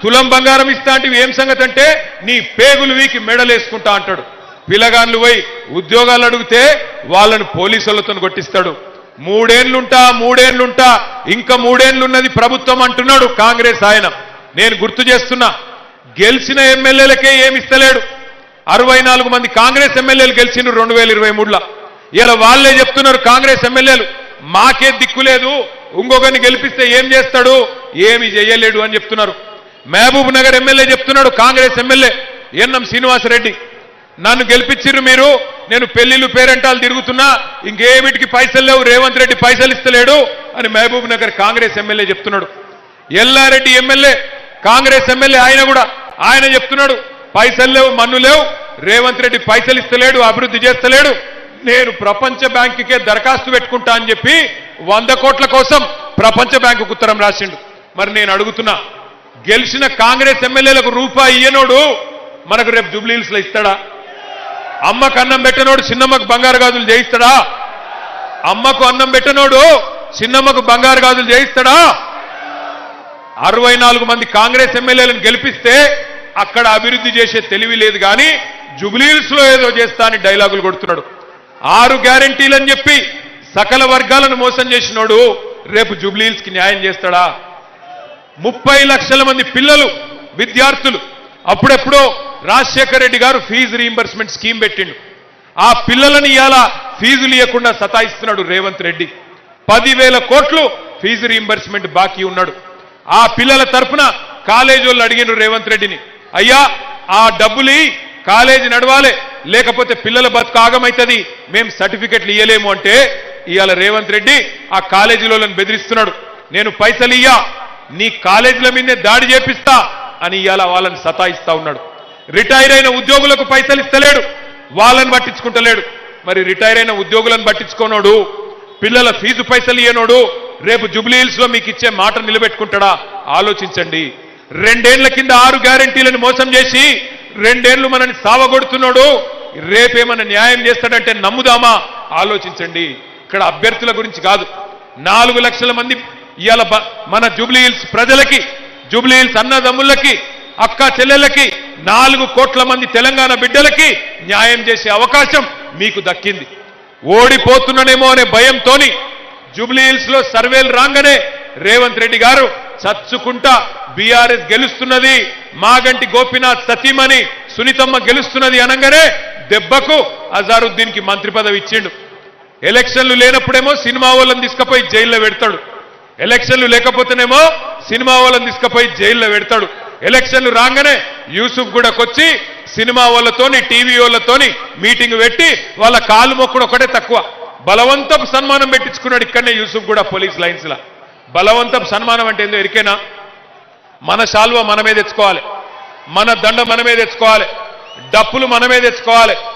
తులం బంగారం ఇస్తా అంటే ఏం సంగతి అంటే నీ పేగులు వీకి మెడలేసుకుంటా అంటాడు. పిల్లగాళ్ళు పోయి ఉద్యోగాలు అడిగితే వాళ్ళను పోలీసులతో కొట్టిస్తాడు. మూడేళ్లుంటా ఇంకా మూడేళ్లున్నది ప్రభుత్వం అంటున్నాడు కాంగ్రెస్ ఆయన. నేను గుర్తు చేస్తున్నా, గెలిచిన ఎమ్మెల్యేలకే ఏమిస్తలేడు. 64 మంది కాంగ్రెస్ ఎమ్మెల్యేలు గెలిచిండ్రు 2023లో. ఇలా వాళ్ళే చెప్తున్నారు కాంగ్రెస్ ఎమ్మెల్యేలు, మాకే దిక్కులేదు, ఇంకొకరిని గెలిపిస్తే ఏం చేస్తాడు, ఏమి చేయలేడు అని చెప్తున్నారు. మహబూబ్ నగర్ ఎమ్మెల్యే చెప్తున్నాడు, కాంగ్రెస్ ఎమ్మెల్యే ఎన్ఎం శ్రీనివాసరెడ్డి, నన్ను గెలిపించిర్రు మీరు, నేను పెళ్లిళ్ళు పేరెంటాలు తిరుగుతున్నా, ఇంకేమిటికి పైసలు లేవు, రేవంత్ రెడ్డి పైసలు ఇస్తలేడు అని మహబూబ్ నగర్ కాంగ్రెస్ ఎమ్మెల్యే చెప్తున్నాడు. ఎల్లారెడ్డి ఎమ్మెల్యే కాంగ్రెస్ ఎమ్మెల్యే ఆయన చెప్తున్నాడు, పైసలు లేవు, మన్ను లేవు, రేవంత్ రెడ్డి పైసలు ఇస్తలేడు, అభివృద్ధి చేస్తలేడు, నేను ప్రపంచ బ్యాంకుకే దరఖాస్తు పెట్టుకుంటా అని చెప్పి 100 కోట్ల కోసం ప్రపంచ బ్యాంకుకు ఉత్తరం రాసిండు. మరి నేను అడుగుతున్నా, గెలిచిన కాంగ్రెస్ ఎమ్మెల్యేలకు రూపాయి ఇయ్యనోడు మనకు రేపు జూబ్లీహిల్స్ లో ఇస్తాడా? అమ్మకు అన్నం పెట్టనోడు చిన్నమ్మకు బంగారు గాజులు చేయిస్తాడా? అమ్మకు అన్నం పెట్టనోడు చిన్నమ్మకు బంగారు గాజులు చేయిస్తాడా? 64 మంది కాంగ్రెస్ ఎమ్మెల్యేలను గెలిపిస్తే అక్కడ అభివృద్ధి చేసే తెలివి లేదు, కానీ జూబ్లీహిల్స్ లో ఏదో చేస్తా అని డైలాగులు కొడుతున్నాడు. 6 గ్యారెంటీలని చెప్పి సకల వర్గాలను మోసం చేసినోడు రేపు జూబ్లీహిల్స్ కి న్యాయం చేస్తాడా? 30 లక్షల మంది పిల్లలు, విద్యార్థులు, అప్పుడెప్పుడో రాజశేఖర్ రెడ్డి గారు ఫీజు రీయింబర్స్మెంట్ స్కీమ్ పెట్టిండు. ఆ పిల్లలని ఇవాళ ఫీజులు ఇవ్వకుండా సతాయిస్తున్నాడు రేవంత్ రెడ్డి. 10,000 కోట్లు ఫీజు రీయింబర్స్మెంట్ బాకీ ఉన్నాడు. ఆ పిల్లల తరఫున కాలేజీ వాళ్ళు అడిగిన రేవంత్ రెడ్డిని, అయ్యా ఆ డబ్బులు కాలేజీ నడవాలి, లేకపోతే పిల్లల బతుకు ఆగమైతుంది, మేము సర్టిఫికెట్లు ఇయ్యలేము అంటే ఇవాళ రేవంత్ రెడ్డి ఆ కాలేజీలను బెదిరిస్తున్నాడు. నేను పైసలు ఇయ్యా, నీ కాలేజీల మీదే దాడి చేపిస్తా అని ఇవాళ వాళ్ళని సతాయిస్తా ఉన్నాడు. రిటైర్ అయిన ఉద్యోగులకు పైసలు ఇస్తలేడు, వాళ్ళని పట్టించుకుంటలేడు. మరి రిటైర్ అయిన ఉద్యోగులను పట్టించుకోనోడు, పిల్లల ఫీజు పైసలు ఇయ్యనోడు రేపు జూబ్లీహిల్స్ లో మీకు ఇచ్చే మాట నిలబెట్టుకుంటాడా? ఆలోచించండి. 2 ఏళ్ల కింద 6 గ్యారెంటీలను మోసం చేసి 2 ఏళ్లు మనని సావగొడుతున్నాడు. రేపేమన్నా న్యాయం చేస్తాడంటే నమ్ముదామా? ఆలోచించండి. ఇక్కడ అభ్యర్థుల గురించి కాదు, 4 లక్షల మంది ఇవాళ మన జూబ్లీహిల్స్ ప్రజలకి, జూబ్లీహిల్స్ అన్నదమ్ములకి, అక్క చెల్లెళ్ళకి, 4 కోట్ల మంది తెలంగాణ బిడ్డలకి న్యాయం చేసే అవకాశం మీకు దక్కింది. ఓడిపోతున్నానేమో అనే భయంతోని జూబ్లీహిల్స్ లో సర్వేలు రాగానే రేవంత్ రెడ్డి గారు చచ్చుకుంటా బీఆర్ఎస్ గెలుస్తున్నది, మాగంటి గోపీనాథ్ సతీమణి సునీతమ్మ గెలుస్తున్నది అనగానే దెబ్బకు అజారుద్దీన్ కి మంత్రి పదవి ఇచ్చిండు. ఎలక్షన్లు లేనప్పుడేమో సినిమా వాళ్ళని తీసుకుపోయి జైల్లో పెడతాడు, ఎలక్షన్లు లేకపోతేనేమో సినిమా వాళ్ళని తీసుకుపోయి జైల్లో పెడతాడు. ఎలక్షన్లు రాగానే యూసుఫ్ గూడకొచ్చి సినిమా వాళ్ళతోని, టీవీ వాళ్ళతోని మీటింగ్ పెట్టి వాళ్ళ కాలు మొక్కుడు ఒకటే తక్కువ, బలవంతపు సన్మానం పెట్టించుకున్నాడు. ఇక్కడనే యూసుఫ్ కూడా పోలీస్ లైన్స్ లా. బలవంతపు సన్మానం అంటే ఏందో ఎరికేనా? మన శాల్వ మనమే తెచ్చుకోవాలి, మన దండ మనమే తెచ్చుకోవాలి, డప్పులు మనమే తెచ్చుకోవాలి.